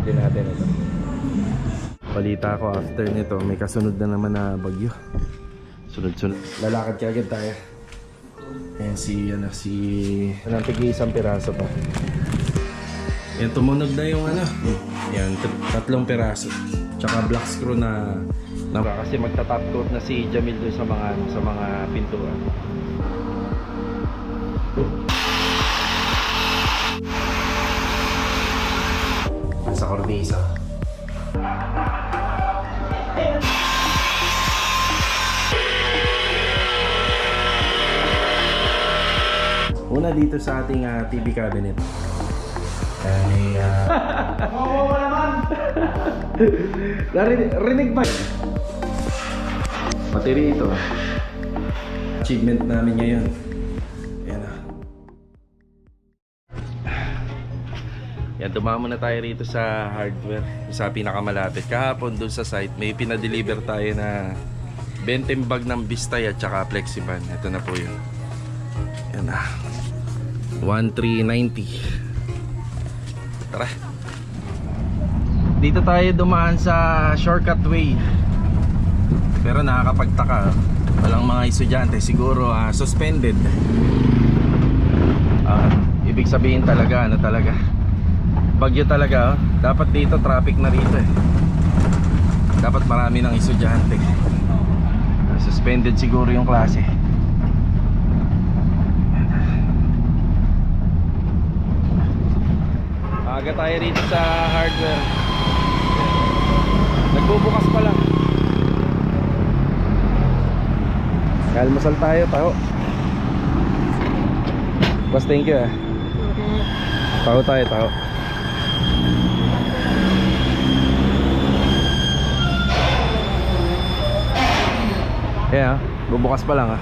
bibili natin ito. Balita ko after nito may kasunod na naman na bagyo. Sunod-sunod. Lalakad kagad tayo. Ayan anong tigil isang piraso pa. Ayan, tumunog na yung Ayan, 3 piraso. Tsaka black screw na kasi magta-top coat na si Jamil doon sa mga pintuan. Sa kornisa. Una dito sa ating TV cabinet. Oo naman. Rinig ba? Battery ito. Achievement namin ngayon. Ayan na. Yan, dumamo na tayo rito sa hardware. Sa pinakamalapit. Kahapon doon sa site, may pinadeliver tayo na 20 bag ng Bistay at saka Flexiban. Ito na po yun. Yan na. 1390. Tara. Dito tayo dumaan sa shortcut way. Pero nakakapagtaka. Walang mga estudyante. Siguro suspended. Ibig sabihin talaga talaga bagyo talaga. Dapat dito traffic na rito dapat marami ng estudyante. Suspended siguro yung klase. Aga tayo rito sa hardware. Nagbubukas pa lang. Almusal tayo, taho. Boss, thank you Taho tayo, taho. Ayan, bubukas pa lang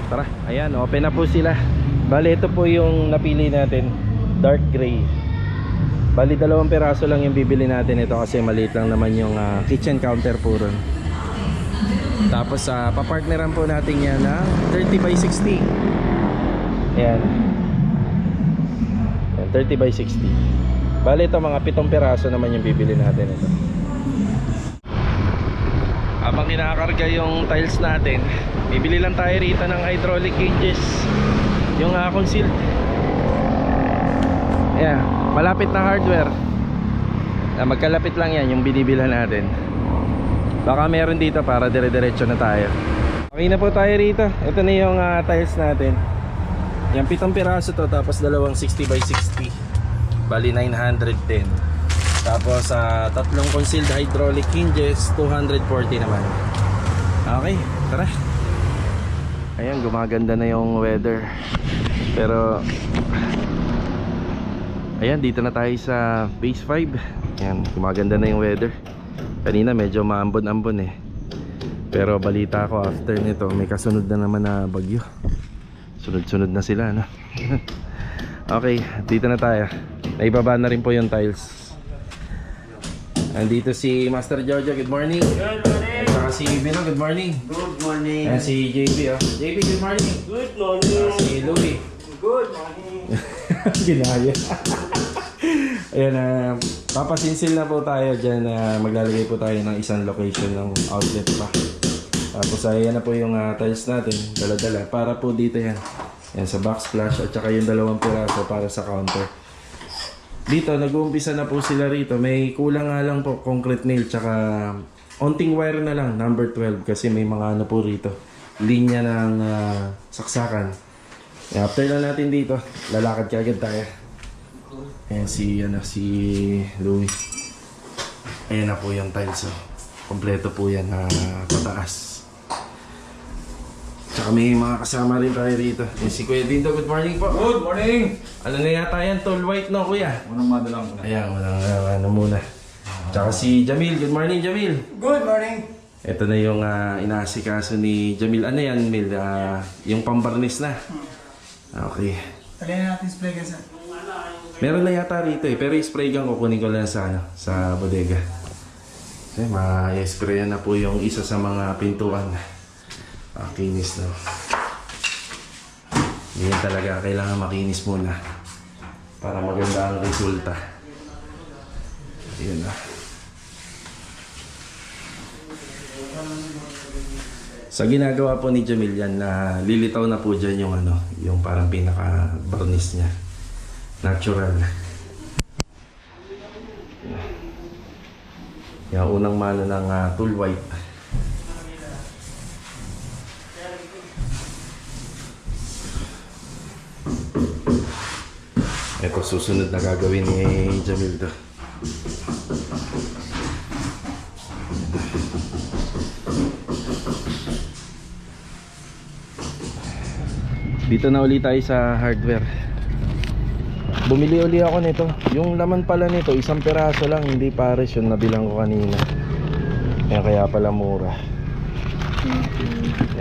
Tara, ayan, open na po sila. Bali, ito po yung napili natin, dark gray. Bali, 2 piraso lang yung bibili natin ito kasi maliit lang naman yung kitchen counter po ron. Tapos papartneran po natin yan na 30x60. Ayan. 30x60. Bali, ito mga 7 piraso naman yung bibili natin ito. Habang kinakarga yung tiles natin, bibili lang tayo rito ng hydraulic hinges. Yung concealed. Ayan, malapit na hardware. Magkalapit lang yan yung binibilhan natin. Baka meron dito para dire-diretso na tayo. Okay na po tayo rito. Ito na yung tiles natin. Yan, 7 piraso to. Tapos 2 60x60. Bali 910. Tapos 3 concealed hydraulic hinges, 240 naman. Okay, tara. Ayan, gumaganda na yung weather. Pero ayan, dito na tayo sa phase 5. Ayan, gumaganda na yung weather. Kanina medyo maambon-ambon Pero balita ko after nito may kasunod na naman na bagyo. Sunod-sunod na sila Okay, dito na tayo. Naibaba na rin po yung tiles. Andito si Master Jojo, good morning. Good morning. At saka si Bino, good morning. Good morning. Ayan si JB JB, good morning. Good morning. Si Louie. Good morning. Ginaya. Ayan, papasinsil na po tayo dyan. Maglalagay po tayo ng isang location ng outlet pa. Tapos ayan na po yung tiles natin, dala-dala. Para po dito yan. Yan sa backsplash at saka yung 2 piraso para sa counter. Dito, nag-uumpisa na po sila rito. May kulang nga lang po, concrete nail, tsaka onting wire na lang, number 12. Kasi may mga po rito, linya ng saksakan. After na natin dito, lalakad kagad tayo. Ayan si Louie. Ayan na po yung tiles. Kompleto po yan, pataas. Tsaka may mga kasama rin tayo rito. Si Kuya Dindo, good morning po. Good morning. Ano na yata yan, tall white no kuya? Unang madalang ko na. Ayan, walang muna. Tsaka si Jamil, good morning Jamil. Good morning. Ito na yung inaasikaso ni Jamil. Ano yan, Mil? Yung pambarnis na. Okay. Talyan natin spray guys. Meron na yata rito pero i-spray gun kukunin ko lang sa bodega. Kasi ma-sprayan na po yung isa sa mga pintuan. Kinis na. Ganyan talaga, kailangan makinis muna para maganda ang resulta. Yun na. Sa ginagawa po ni Jamil yan, na lilitaw na po dyan yung ano, yung parang pinaka varnish niya. Natural. Yung unang mano ng tool white. Ito susunod na gagawin ni Jamil to. Dito na ulit tayo sa hardware. Bumili uli ako nito. Yung laman pala nito, isang piraso lang, hindi pares yung nabilang ko kanina. Yan, kaya pala mura.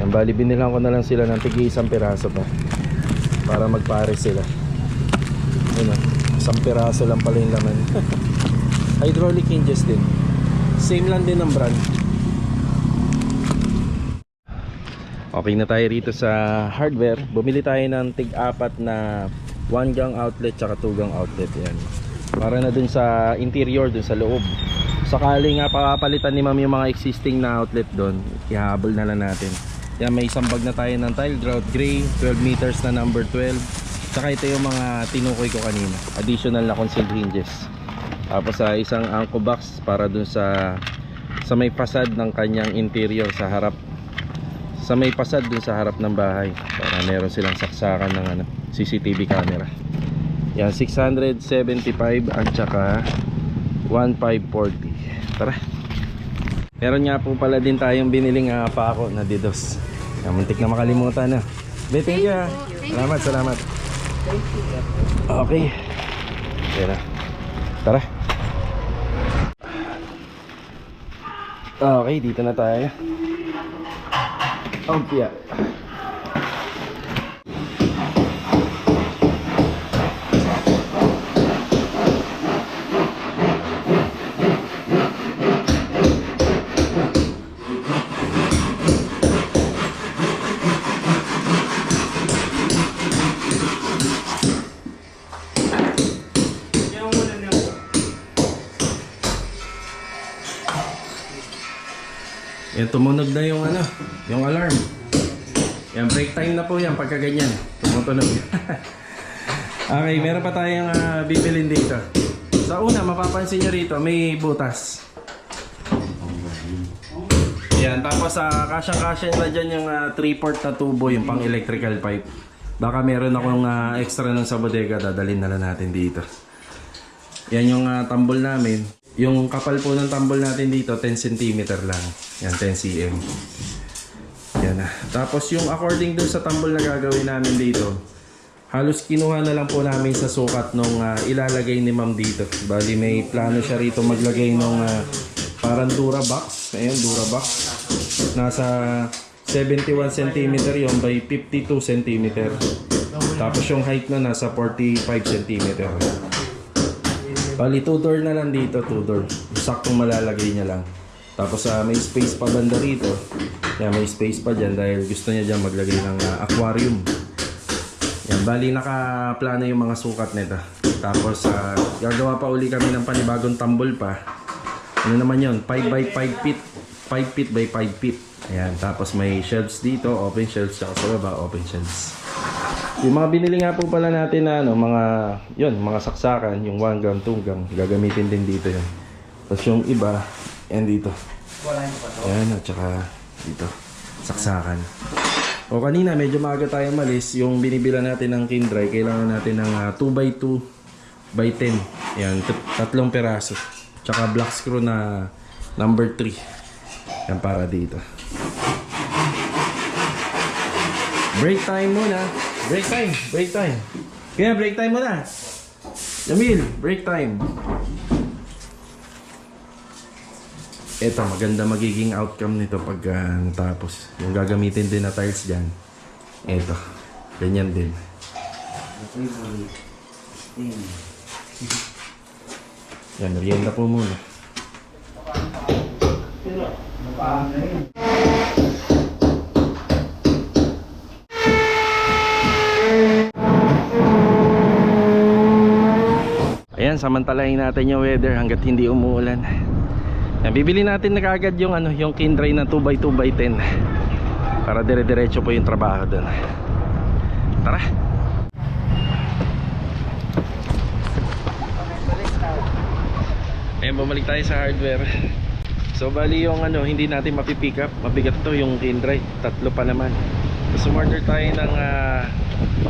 Yan, bali binilang ko na lang sila ng tigi isang piraso pa. Para magpares sila. Yun, isang piraso lang pala yung laman. Hydraulic hinges din. Same lang din ang brand. Okay na tayo rito sa hardware. Bumili tayo ng tig-apat na 1 gang outlet tsaka 2 gang outlet. Yan. Para na dun sa interior, dun sa loob. Sakali nga papalitan ni ma'am yung mga existing na outlet dun, ihahabol na lang natin. Yan, may isang bag na tayo ng tile grout gray, 12 meters na number 12. Tsaka ito yung mga tinukoy ko kanina, additional na concealed hinges. Tapos isang anchor box para dun sa may facade ng kanyang interior sa harap. Sa may pasad dun sa harap ng bahay para meron silang saksakan ng ano, CCTV camera. Yan, 675 at saka 1540. Tara. Meron nga po pala din tayong biniling pako na didos. Yan, muntik na makalimutan na. Thank you. Salamat, salamat. Okay. Tara. Tara. Okay, dito na tayo. Oh, yeah. Yan, tumunog na yung ano, yung alarm. Yan, break time na po yan pagka ganyan. Tumutunog. Okay, meron pa tayong bibilin dito. Sa una, mapapansin nyo rito, may butas. Yan, tapos kasyang-kasya na dyan yung 3-port na tubo, yung pang electrical pipe. Baka meron akong extra nun sa bodega, dadalhin na lang natin dito. Yan yung tambol namin. Yung kapal po ng tambol natin dito, 10 cm lang. Yan, 10 cm. Yan na. Tapos yung according dun sa tambol na gagawin namin dito, halos kinuha na lang po namin sa sukat nung ilalagay ni ma'am dito. Bali may plano siya rito maglagay nung parang Durabox. Ayun, Durabox. Nasa 71 cm yun by 52 cm. Tapos yung height na nasa 45 cm. Bali 2 door na lang dito, 2 door. Saktong malalagay niya lang. Tapos may space pa banda rito. Yan, may space pa dyan dahil gusto niya dyan maglagay ng aquarium. Yan, bali nakaplano yung mga sukat nito. Tapos gagawa pa uli kami ng panibagong tambol pa. Ano naman yun? 5 by 5 feet. 5 feet by 5 feet. Ayan, tapos may shelves dito, open shelves, tsaka sa baba, open shelves. Yung mga binili nga po pala natin na mga saksakan, yung 1 gang, 2 gang, gagamitin din dito yun. Tapos yung iba, yan dito. Ayan, at saka dito, saksakan. O kanina, medyo maaga tayo malis, yung binibila natin ng Kindry, kailangan natin ng 2x2 by 10. Yan, 3 peraso. Tsaka black screw na number 3. Yan para dito. Break time muna. Break time, break time. Kaya break time muna. Jamil, break time. Ito, maganda magiging outcome nito pag natapos. Yung gagamitin din na tiles dyan. Ito, ganyan din. Yan, merienda po muna. Ayan, samantalahin natin yung weather hanggat hindi umuulan. Ayan, bibili natin na kaagad yung yung Kindray na 2x2x10 para dire-diretso po yung trabaho doon. Tara. Ayan, bumalik tayo sa hardware. So bali yung hindi natin mapipick up, mabigat to yung Kindray, tatlo pa naman. So order tayo ng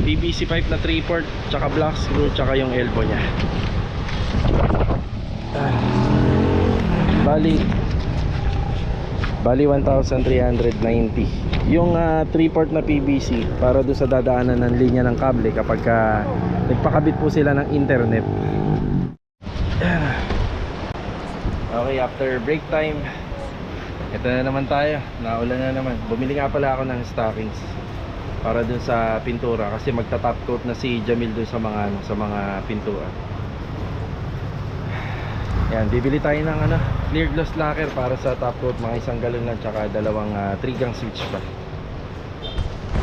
PVC pipe na 3/4, tsaka block screw, tsaka yung elbow nya. Bali 1,390 yung 3/4 na PVC para doon sa dadaanan ng linya ng kable kapag nagpakabit po sila ng internet. Okay, after break time, ito na naman tayo, naulan na naman. Bumili nga pala ako ng stockings para dun sa pintura kasi magta-top coat na si Jamil dun sa mga pintura. Yan, bibili tayo ng clear gloss lacquer para sa top coat, mga 1 galon lang, tsaka dalawang 3-gang switch pa.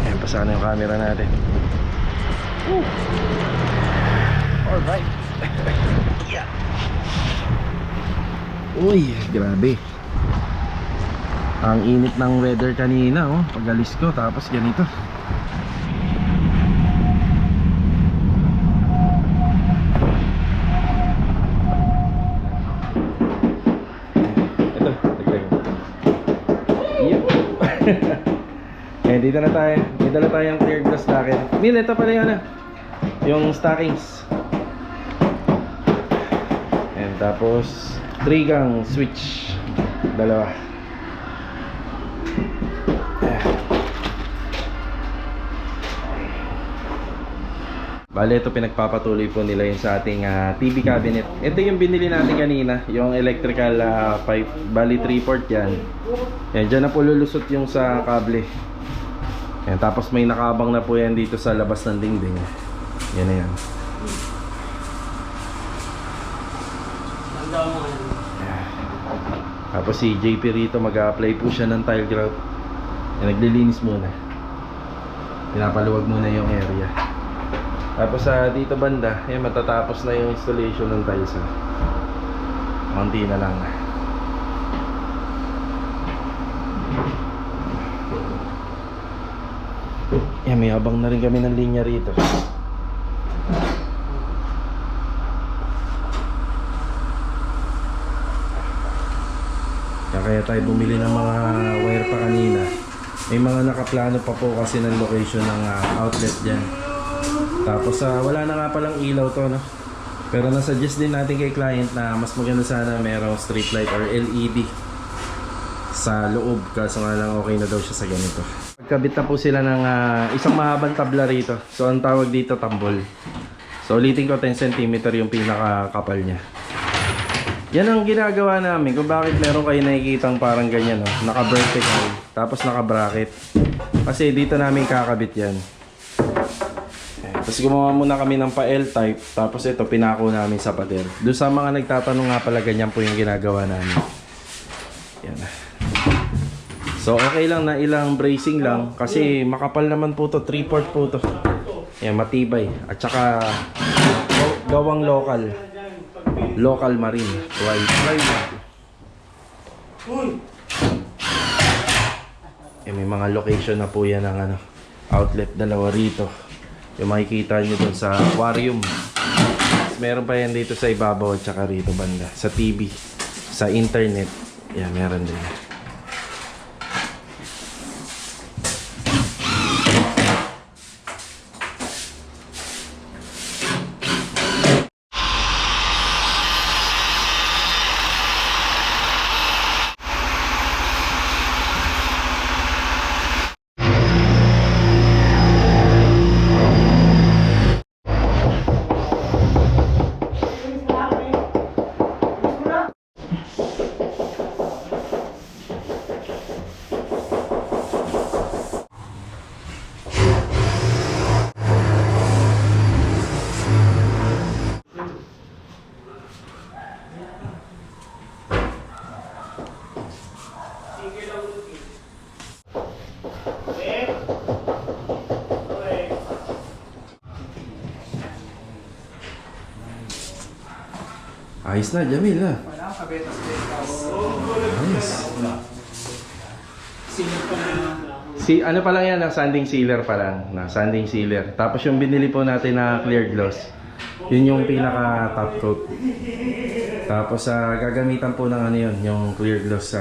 Ayan, pasana yung camera natin. Alright. Yeah. Uy, grabe. Ang init ng weather kanina, pag-alis ko, tapos ganito. Ito, dagdag. Yep. Dito na tayo. May dala tayong clear glass lacquer. Mil, ito pala yun, yung stockings. And tapos 3-gang switch, dalawa. Bale, ito pinagpapatuloy po nila yun sa ating TV cabinet. Ito yung binili natin kanina, yung electrical pipe. Bali 3/4 yan. Yan, dyan na po lulusot yung sa kable. Yan, tapos may nakabang na po yan dito sa labas ng dingding. Yan na yan. Tapos si JP rito mag-a-apply po siya ng tile grout. Yan, naglilinis muna. Pinapaluwag muna yung area. Tapos dito banda, matatapos na yung installation ng tiles. Konti na lang. Yan, may habang na rin kami ng linya rito. Kaya tayo bumili ng mga wire pa kanina. May mga nakaplano pa po kasi ng location ng outlet dyan. Tapos wala na nga palang ilaw to, no? Pero nasuggest din natin kay client na mas maganda sana merong street light or LED sa loob, kaso nga lang okay na daw siya sa ganito. Pagkabit na po sila ng isang mahabang tabla rito. So ang tawag dito tambol. So ulitin ko, 10 cm yung pinakakapal niya. Yan ang ginagawa namin kung bakit meron kayo nakikitang parang ganyan, no? Naka-vertical, tapos naka-bracket. Kasi dito namin kakabit yan. Tapos gumawa muna kami ng pa-L-type, tapos ito pinako namin sa pader. Doon sa mga nagtatanong nga pala, ganyan po yung ginagawa namin. Yan. So okay lang na ilang bracing lang, kasi makapal naman po to, 3/4 po to. Yan, matibay. At saka gawang local marine. May mga location na po yan ng outlet, dalawa rito. Yung makikita nyo dun sa aquarium. Meron pa yan dito sa ibabaw at saka rito banda. Sa TV, sa internet. Yan, meron din. Ayos na, Jamil ha. Wala akong kabetas breakers. Ayos. Sinip pa na. Ano pa lang yan, sanding sealer pa lang. Sanding sealer. Tapos yung binili po natin na clear gloss, yun yung pinaka top coat. Tapos gagamitan po ng ano yun, yung clear gloss.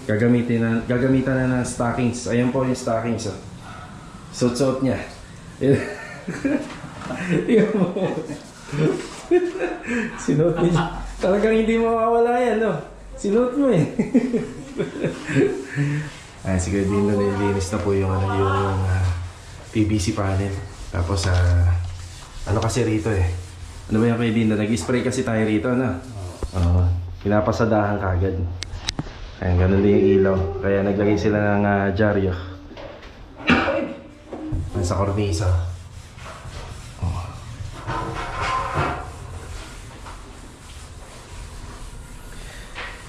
Gagamitan na ng stockings. Ayan po yung stockings. Suot-suot niya. Tingnan mo. Sinuot niya. Talagang hindi mawawala yan, no? Sinuot mo eh. Ay, sige, din na nilinis na po yung PVC panel. Tapos, ano kasi rito eh. Ano ba yung kay Dinda? Nag-spray kasi tayo rito, ano? Oo. Pinapasadahan kagad. Ayan, ganun din yung ilaw. Kaya naglagay sila ng dyaryo. Ayan, sa kornisa. Oh.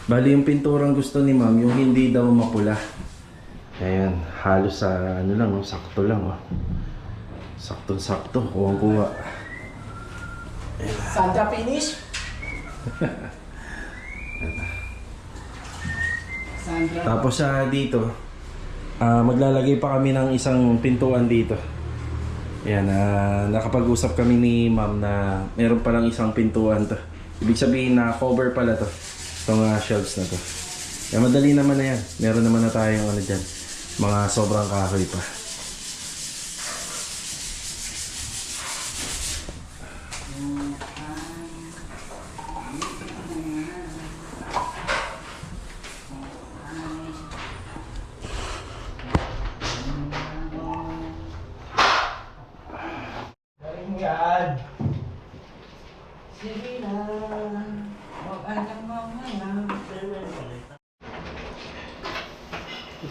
Bali, yung pinturang gusto ni ma'am, yung hindi daw mapula. Ayan, halos sa ano lang, sakto lang. Oh. Sakto-sakto, kuwang-kuha. Sandra finish? Sandra. Tapos dito, maglalagay pa kami ng isang pintuan dito. Ayan, nakapag-usap kami ni ma'am na meron palang isang pintuan to. Ibig sabihin na cover pala to. Itong shelves na to. Kaya madali naman na yan. Meron naman na tayong ano dyan. Mga sobrang kahoy pa. Sige na, mag-anak mamaya.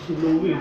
Si Louie.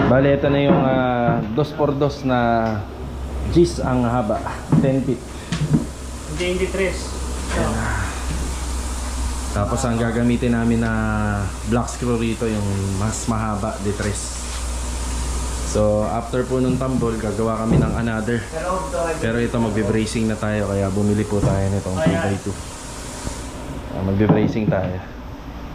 Bale, ito na yung 2x2 na G's ang haba, 10 feet. Hindi 3. Tapos ang gagamitin namin na black screw rito yung mas mahaba, D3. So after po nung tambol, gagawa kami ng another. Pero ito magbe-bracing na tayo, kaya bumili po tayo nitong 2x2. Magbe-bracing tayo.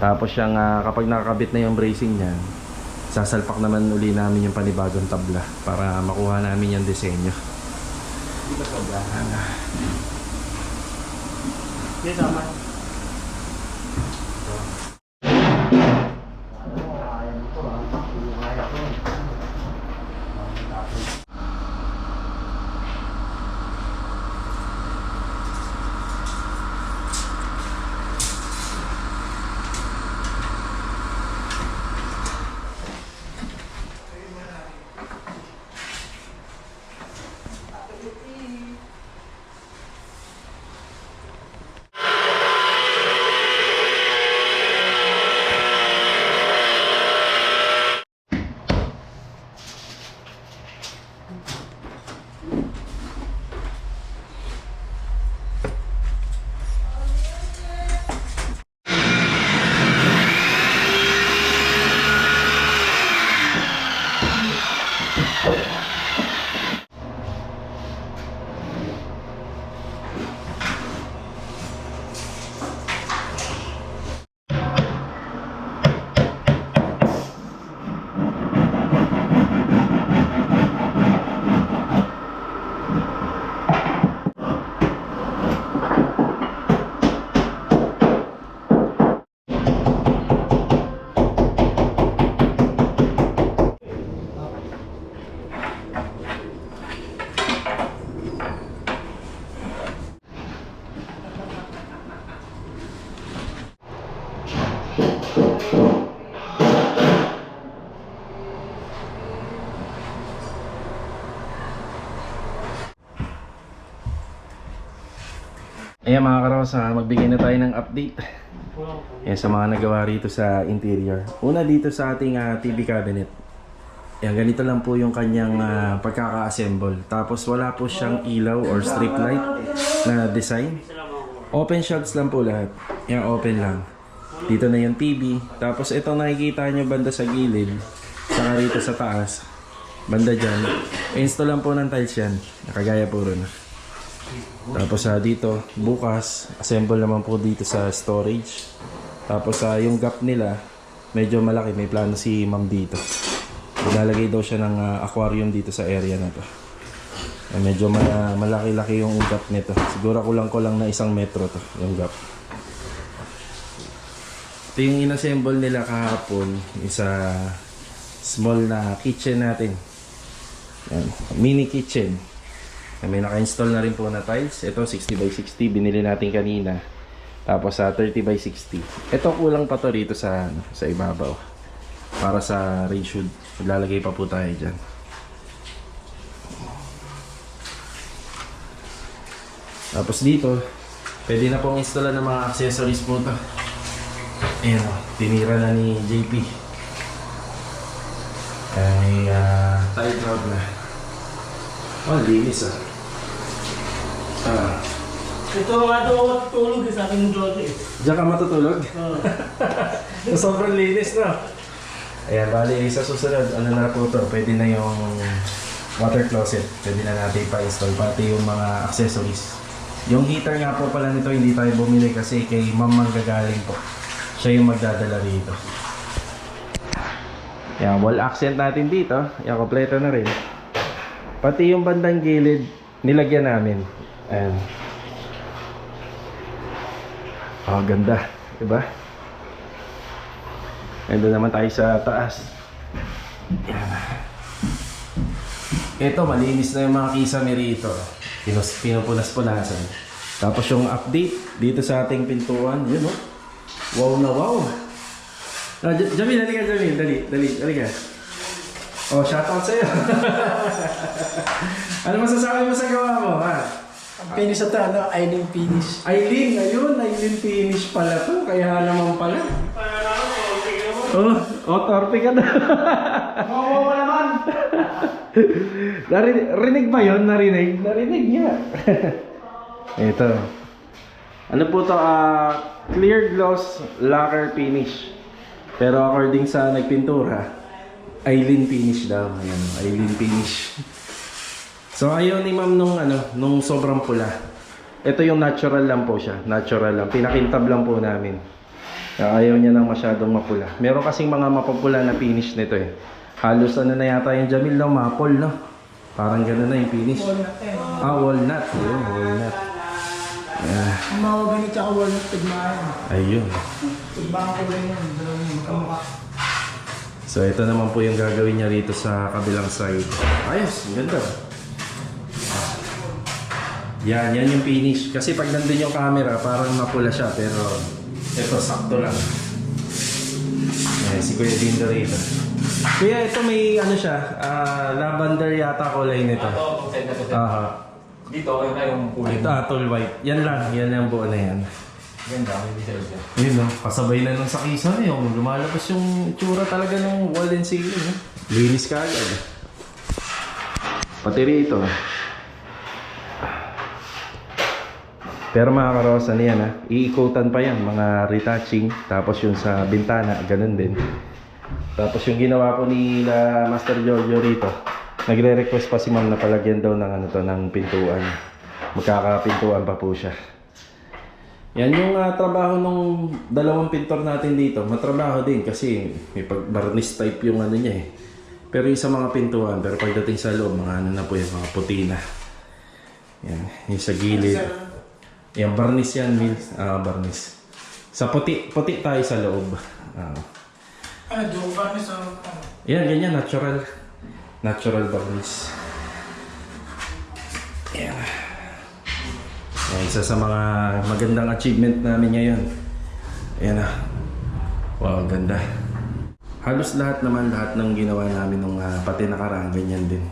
Tapos yung kapag nakakabit na yung bracing niyan, sasalpak naman uli namin yung panibagong tabla para makuha namin yung disenyo. Di ba sobrahan? Hindi tama. Karos, magbigay na tayo ng update. Yan sa mga nagawa rito sa interior. Una dito sa ating TV cabinet. Yan, ganito lang po yung kanyang pagkaka-assemble. Tapos wala po siyang ilaw or strip light na design. Open shots lang po lahat. Yan, open lang. Dito na yung TV. Tapos ito nakikita nyo banda sa gilid. Saka rito sa taas. Banda dyan. Install lang po ng tiles yan. Nakagaya po rin. Tapos dito, bukas, assemble naman po dito sa storage. Tapos yung gap nila, medyo malaki. May plano si ma'am dito. Ilalagay daw siya ng aquarium dito sa area na to. Medyo malaki-laki yung gap nito. Siguro kulang na 1 metro to, yung gap. Ito yung inassemble nila kahapon. Isa small na kitchen natin. Yan, mini kitchen. May naka-install na rin po na tiles. Ito 60x60 binili natin kanina. Tapos 30x60. Ito kulang pa to rito sa ibabaw. Para sa range hood. Maglalagay pa po tayo dyan. Tapos dito, pwede na pong installan ng mga accessories po to. Ayan o, tinira na ni JP. Ay tile rod na. Oh, linis Ito nga daw ako tutulog sa aking Jojo eh. Diyan ka matutulog? Oo. Sobrang linis na. Ayan, bali sa susunod, ano na po to, pwede na yung water closet. Pwede na natin pa-install, pati yung mga accessories. Yung heater nga po pala nito, hindi tayo bumili kasi kay ma'am manggagaling po. Siya yung magdadala rito. Ayan, wall accent natin dito. Ayan, kompleto na rin. Pati yung bandang gilid, nilagyan namin. Ayan. Oh, ganda. Diba? Ando naman tayo sa taas. Ayan. Ito, malinis na yung mga kisame rito. Pinupunas-punasan. Tapos yung update dito sa ating pintuan. Yun, oh. Wow na wow. Jamil, halika Jamil. Dali, halika. Oh, shoutout sa'yo. Ano masasabi mo sa gawa mo, ha? Ang finish ito, Eileen finish. Eileen, ayun, Eileen finish pala to. Kaya naman pala. Oh, torpe ka na. Oo pa naman. Rinig ba yun? Narinig niya. Ito. Ano po to? Clear gloss lacquer finish. Pero according sa nagpintura, Eileen finish daw. Ayan, Eileen finish. So ayaw ni ma'am nung sobrang pula. Ito yung natural lang po siya. Natural lang. Pinakintab lang po namin. Ayaw niya nang masyadong mapula. Meron kasing mga mapapula na finish nito eh. Halos na yata yung Jamil no, mapol no. Parang gano'n na yung finish. Walnut eh. Walnut. Ayun, walnut. Ang mga ganit tsaka walnut, tagmaan. Ayun. Tagmaan ko rin yun, dalawang magkamukha. So ito naman po yung gagawin niya rito sa kabilang side. Ayos, ganda. Yan yung finish. Kasi pag nandun yung camera, parang mapula siya. Pero ito, sakto lang. Si Kuya Dindo rito. Kuya, ito may siya, lavender yata kulay nito. Dito, okay na yung kulay. Ito, atoll white. Yan lang, yan ang buo na yan. Ganda, may design siya. Yun no, kasabay na nung sa kisan eh. Lumalabas yung itsura talaga ng wall and ceiling. Eh. Linis ka agad. Pati rito. Pero mga karosan yan iikotan pa yan, mga retouching. Tapos yung sa bintana, ganun din. Tapos yung ginawa ko ni Master Giorgio rito, nagre-request pa si ma'am na palagyan daw ng ng pintuan. Magkakapintuan pa po siya. Yan yung trabaho ng dalawang pintor natin dito. Matrabaho din kasi may pag-varnish type yung niya eh. Pero yung sa mga pintuan, pero pagdating sa loob, mga na po yung mga puti na. Yan, yung sa gilid. Yan, varnish yan, varnish. Sa puti tayo sa loob. Doon varnish Yan, ganyan, natural. Natural varnish. Yan. Yan, isa sa mga magandang achievement namin ngayon. Yan na. Wow, ganda. Halos lahat ng ginawa namin nung pati nakaraan, ganyan din.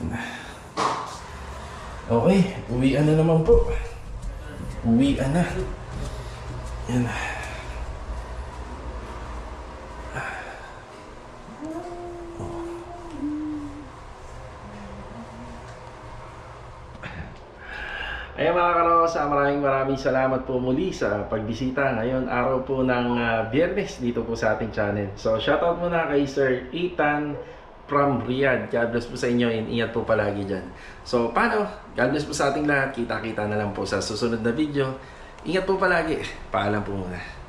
Yan na. Okay, uwian na naman po. Uwian na. Yan. Ayan mga karosa, maraming salamat po muli sa pagbisita ngayon araw po ng Biyernes dito po sa ating channel. So shoutout muna kay Sir Ethan from Riyadh. God bless po sa inyo and ingat po palagi dyan. So paano? God bless po sa ating lahat. Kita-kita na lang po sa susunod na video. Ingat po palagi. Paalam po muna.